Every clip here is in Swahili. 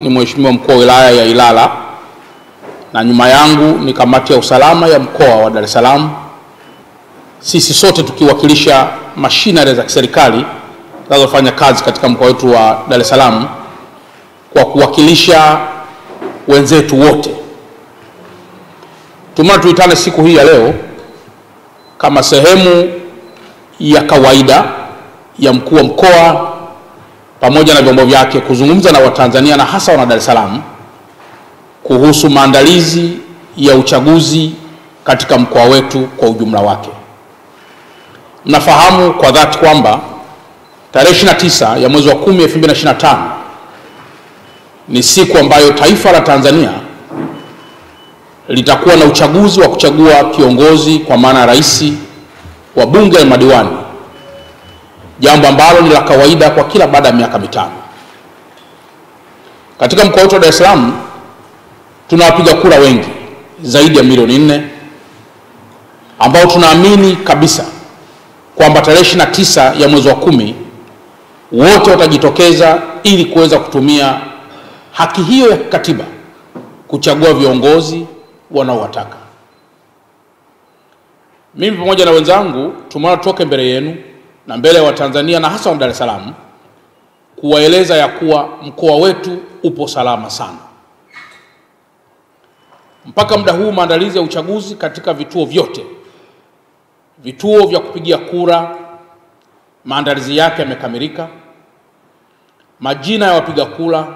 Ni Mheshimiwa Mkuu wa Wilaya ya Ilala na nyuma yangu ni kamati ya usalama ya mkoa wa Dar es Salaam. Sisi sote tukiwakilisha mashinari za kiserikali zinazofanya kazi katika mkoa wetu wa Dar es Salaam kwa kuwakilisha wenzetu wote. Tumeona tuitane siku hii ya leo kama sehemu ya kawaida ya mkuu wa mkoa pamoja na vyombo vyake kuzungumza na Watanzania na hasa wana Dar es Salaam kuhusu maandalizi ya uchaguzi katika mkoa wetu kwa ujumla wake. Mnafahamu kwa dhati kwamba tarehe 29 ya mwezi wa 10 2025 ni siku ambayo taifa la Tanzania litakuwa na uchaguzi wa kuchagua kiongozi kwa maana rais, wa bunge na madiwani, jambo ambalo ni la kawaida kwa kila baada ya miaka mitano. Katika mkoa wetu wa Dar es Salaam tuna wapiga kura wengi zaidi ya milioni 4 ambao tunaamini kabisa kwamba tarehe 29 ya mwezi wa 10 wote watajitokeza ili kuweza kutumia haki hiyo ya katiba kuchagua viongozi wanaowataka. Mimi pamoja na wenzangu tumeona toke mbele yenu na mbele ya Watanzania na hasa wa Dar es Salaam kuwaeleza ya kuwa mkoa wetu upo salama sana. Mpaka muda huu maandalizi ya uchaguzi katika vituo vyote, vituo vya kupigia kura, maandalizi yake yamekamilika. Majina ya wapiga kura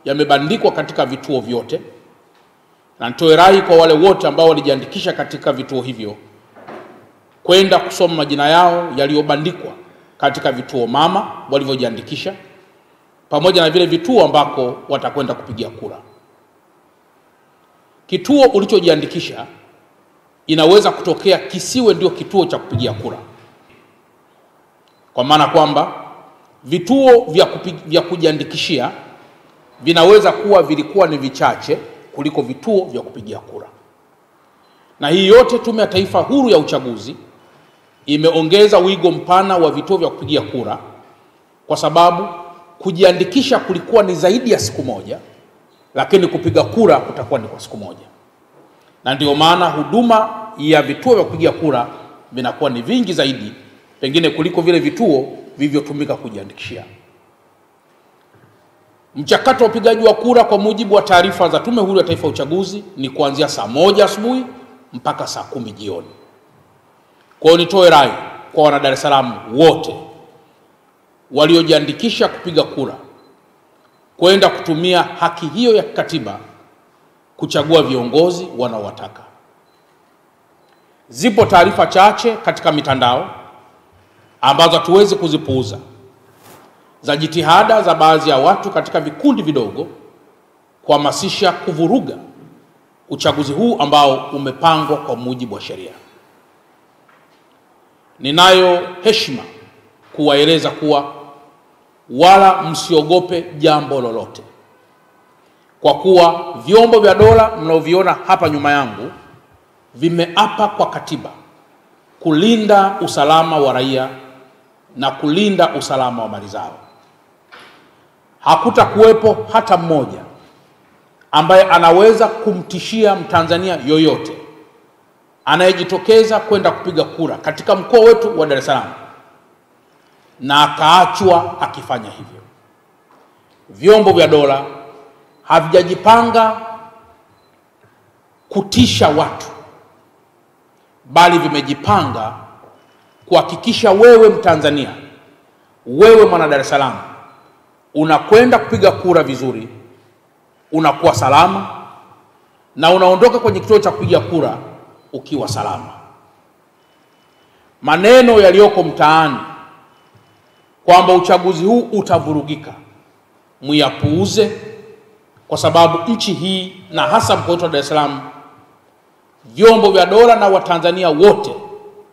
yamebandikwa katika vituo vyote, na nitoe rai kwa wale wote ambao walijiandikisha katika vituo hivyo kwenda kusoma majina yao yaliyobandikwa katika vituo mama walivyojiandikisha pamoja na vile vituo ambako watakwenda kupigia kura. Kituo ulichojiandikisha inaweza kutokea kisiwe ndio kituo cha kupigia kura, kwa maana kwamba vituo vya kujiandikishia vinaweza kuwa vilikuwa ni vichache kuliko vituo vya kupigia kura. Na hii yote Tume ya Taifa Huru ya Uchaguzi imeongeza wigo mpana wa vituo vya kupigia kura kwa sababu kujiandikisha kulikuwa ni zaidi ya siku moja, lakini kupiga kura kutakuwa ni kwa siku moja. Na ndio maana huduma ya vituo vya kupigia kura vinakuwa ni vingi zaidi pengine kuliko vile vituo vilivyotumika kujiandikishia. Mchakato wa upigaji wa kura kwa mujibu wa taarifa za Tume Huru ya Taifa ya Uchaguzi ni kuanzia saa 1 asubuhi mpaka saa 10 jioni. Kwa hiyo nitoe rai kwa wana Dar es Salaam wote waliojiandikisha kupiga kura kwenda kutumia haki hiyo ya katiba kuchagua viongozi wanaowataka. Zipo taarifa chache katika mitandao ambazo hatuwezi kuzipuuza za jitihada za baadhi ya watu katika vikundi vidogo kuhamasisha kuvuruga uchaguzi huu ambao umepangwa kwa mujibu wa sheria. Ninayo heshima kuwaeleza kuwa wala msiogope jambo lolote, kwa kuwa vyombo vya dola mnaoviona hapa nyuma yangu vimeapa kwa katiba kulinda usalama wa raia na kulinda usalama wa mali zao. Hakutakuwepo hata mmoja ambaye anaweza kumtishia Mtanzania yoyote anayejitokeza kwenda kupiga kura katika mkoa wetu wa Dar es Salaam na akaachwa akifanya hivyo. Vyombo vya dola havijajipanga kutisha watu, bali vimejipanga kuhakikisha wewe Mtanzania, wewe mwana Dar es Salaam unakwenda kupiga kura vizuri, unakuwa salama na unaondoka kwenye kituo cha kupiga kura ukiwa salama. Maneno yaliyoko mtaani kwamba uchaguzi huu utavurugika, muyapuuze, kwa sababu nchi hii na hasa mkoa wetu wa Dar es Salaam, vyombo vya dola na Watanzania wote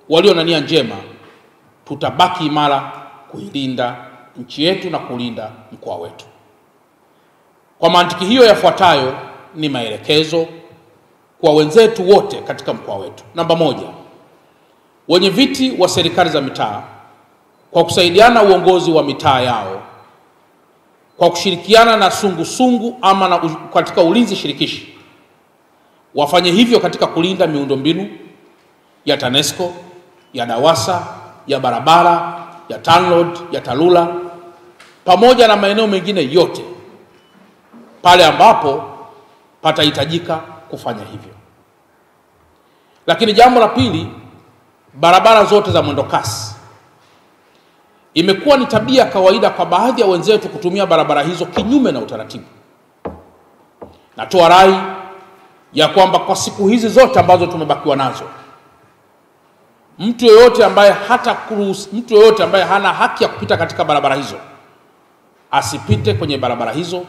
walio na nia njema tutabaki imara kuilinda nchi yetu na kulinda mkoa wetu. Kwa mantiki hiyo, yafuatayo ni maelekezo kwa wenzetu wote katika mkoa wetu. Namba 1, wenye viti wa serikali za mitaa kwa kusaidiana uongozi wa mitaa yao kwa kushirikiana na sungusungu ama katika ulinzi shirikishi wafanye hivyo katika kulinda miundombinu ya TANESCO, ya DAWASA, ya barabara, ya TANROADS, ya TARURA pamoja na maeneo mengine yote pale ambapo patahitajika kufanya hivyo. Lakini jambo la pili, barabara zote za mwendo kasi. Imekuwa ni tabia kawaida kwa baadhi ya wenzetu kutumia barabara hizo kinyume na utaratibu. Natoa rai ya kwamba kwa siku hizi zote ambazo tumebakiwa nazo, mtu yeyote ambaye hana haki ya kupita katika barabara hizo asipite kwenye barabara hizo.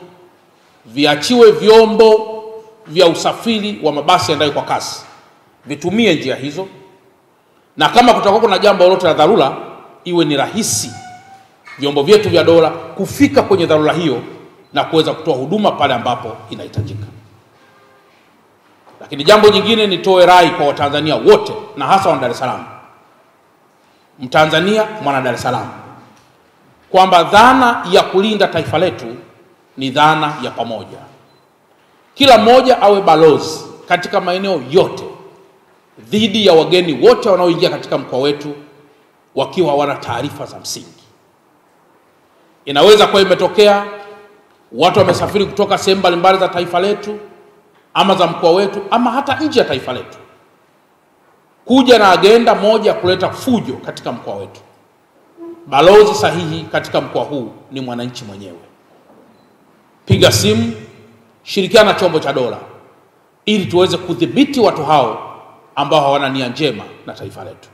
Viachiwe vyombo vya usafiri wa mabasi yaendayo kwa kasi vitumie njia hizo, na kama kutakuwa kuna jambo lolote la dharura, iwe ni rahisi vyombo vyetu vya dola kufika kwenye dharura hiyo na kuweza kutoa huduma pale ambapo inahitajika. Lakini jambo jingine, nitoe rai kwa Watanzania wote na hasa wa Dar es Salaam, Mtanzania mwana Dar es Salaam, kwamba dhana ya kulinda taifa letu ni dhana ya pamoja. Kila mmoja awe balozi katika maeneo yote dhidi ya wageni wote wanaoingia katika mkoa wetu wakiwa hawana taarifa za msingi. Inaweza kuwa imetokea watu wamesafiri kutoka sehemu mbalimbali za taifa letu ama za mkoa wetu ama hata nje ya taifa letu kuja na agenda moja kuleta fujo katika mkoa wetu. Balozi sahihi katika mkoa huu ni mwananchi mwenyewe. Piga simu, shirikiana na chombo cha dola ili tuweze kudhibiti watu hao ambao hawana nia njema na taifa letu.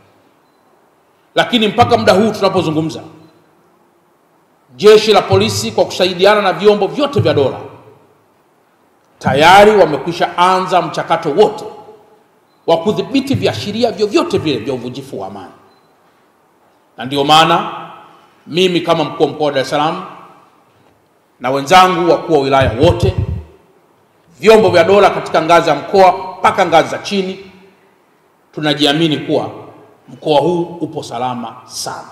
Lakini mpaka muda huu tunapozungumza, jeshi la polisi kwa kusaidiana na vyombo vyote vya dola tayari wamekwisha anza mchakato wote wa kudhibiti viashiria vyovyote vile vya uvunjifu wa amani. Na ndio maana mimi kama mkuu wa mkoa wa Dar es Salaam na wenzangu wakuu wa wilaya wote, vyombo vya dola katika ngazi ya mkoa mpaka ngazi za chini, tunajiamini kuwa mkoa huu upo salama sana.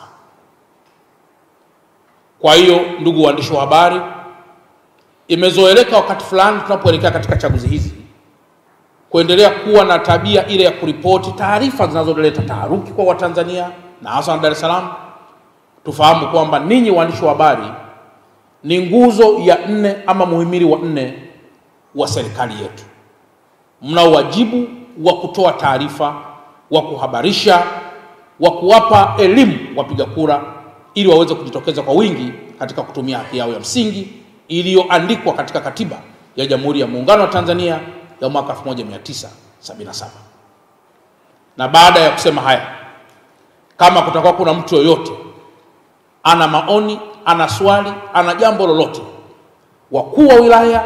Kwa hiyo, ndugu waandishi wa habari, imezoeleka wakati fulani tunapoelekea katika chaguzi hizi kuendelea kuwa na tabia ile ya kuripoti taarifa zinazoleta taharuki kwa Watanzania na hasa Dar es Salaam. Tufahamu kwamba ninyi waandishi wa habari ni nguzo ya 4 ama muhimili wa 4 wa serikali yetu. Mna wajibu wa kutoa taarifa, wa kuhabarisha, wa kuwapa elimu wapiga kura ili waweze kujitokeza kwa wingi katika kutumia haki yao ya msingi iliyoandikwa katika Katiba ya Jamhuri ya Muungano wa Tanzania ya mwaka 1977. Na baada ya kusema haya, kama kutakuwa kuna mtu yoyote ana maoni, ana swali, ana jambo lolote, wakuu wa wilaya